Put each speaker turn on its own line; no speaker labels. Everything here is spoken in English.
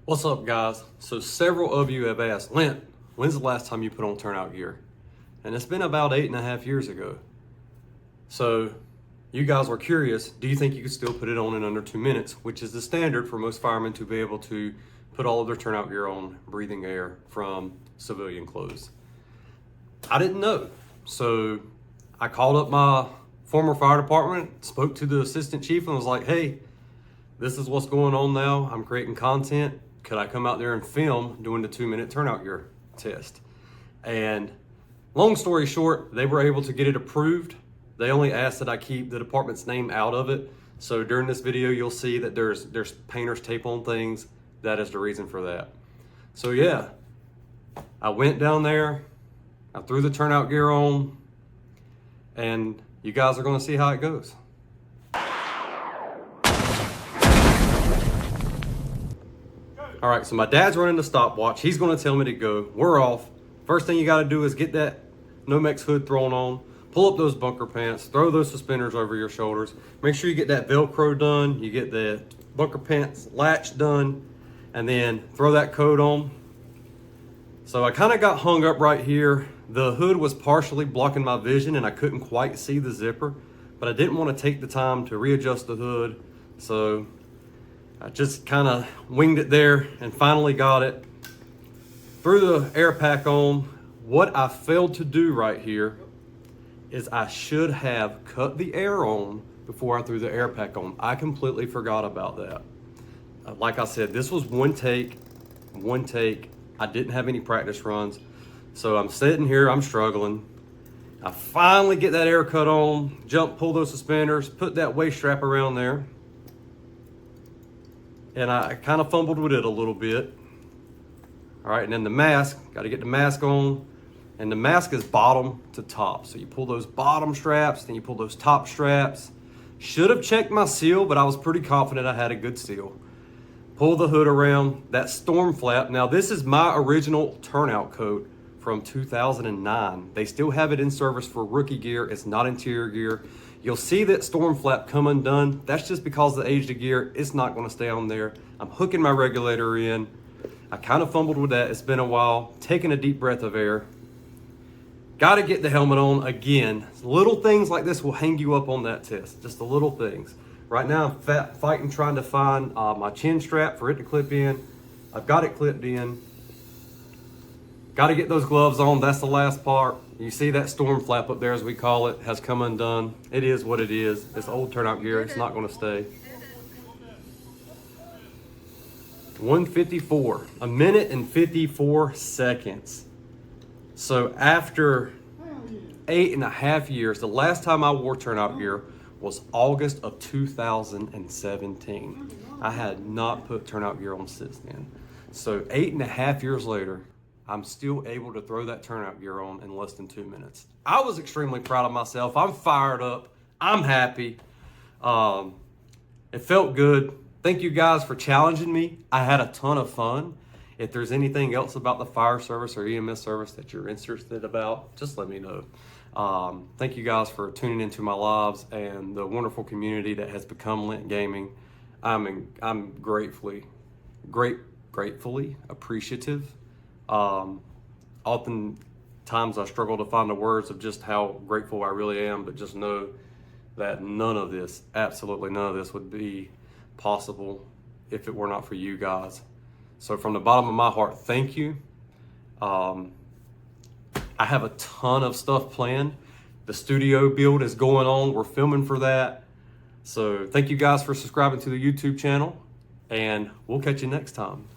What's up, guys? So several of you have asked, Lent, when's the last time you put on turnout gear? And it's been about 8.5 years ago. So you guys were curious, do you think you could still put it on in under 2 minutes, which is the standard for most firemen to be able to put all of their turnout gear on, breathing air from civilian clothes? I didn't know. So I called up my former fire department, spoke to the assistant chief and was like, hey, this is what's going on now. I'm creating content. Could I come out there and film doing the 2-minute turnout gear test? And long story short, they were able to get it approved. They only asked that I keep the department's name out of it. So during this video, you'll see that there's painter's tape on things. That is the reason for that. So yeah, I went down there, I threw the turnout gear on, and you guys are gonna see how it goes. All right, so my dad's running the stopwatch. He's gonna tell me to go. We're off. First thing you gotta do is get that Nomex hood thrown on, pull up those bunker pants, throw those suspenders over your shoulders. Make sure you get that Velcro done, you get the bunker pants latch done, and then throw that coat on. So I kind of got hung up right here. The hood was partially blocking my vision and I couldn't quite see the zipper, but I didn't want to take the time to readjust the hood. So I just kind of winged it there and finally got it. Threw the air pack on. What I failed to do right here is I should have cut the air on before I threw the air pack on. I completely forgot about that. Like I said, this was one take. I didn't have any practice runs. So I'm sitting here, I'm struggling. I finally get that air cut on, pull those suspenders, put that waist strap around there. And I kind of fumbled with it a little bit. All right, and then the mask, got to get the mask on. And the mask is bottom to top. So you pull those bottom straps, then you pull those top straps. Should have checked my seal, but I was pretty confident I had a good seal. Pull the hood around, that storm flap. Now this is my original turnout coat from 2009. They still have it in service for rookie gear. It's not interior gear. You'll see that storm flap come undone. That's just because the age of the gear, it's not gonna stay on there. I'm hooking my regulator in. I kind of fumbled with that. It's been a while. Taking a deep breath of air. Got to get the helmet on again. Little things like this will hang you up on that test. Just the little things. Right now I'm fighting trying to find my chin strap for it to clip in. I've got it clipped in. Got to get those gloves on. That's the last part. You see that storm flap up there, as we call it, has come undone. It is what it is. It's old turnout gear. It's not going to stay. 1:54, a minute and 54 seconds. So after 8.5 years, the last time I wore turnout gear was August of 2017. I had not put turnout gear on since then. So 8.5 years later, I'm still able to throw that turnout gear on in less than 2 minutes. I was extremely proud of myself. I'm fired up. I'm happy. It felt good. Thank you guys for challenging me. I had a ton of fun. If there's anything else about the fire service or EMS service that you're interested about, just let me know. Thank you guys for tuning into my lives and the wonderful community that has become Lent Gaming. I'm gratefully appreciative. Oftentimes I struggle to find the words of just how grateful I really am, but just know that none of this, absolutely none of this would be possible if it were not for you guys. So from the bottom of my heart, thank you. I have a ton of stuff planned. The studio build is going on. We're filming for that. So thank you guys for subscribing to the YouTube channel, and we'll catch you next time.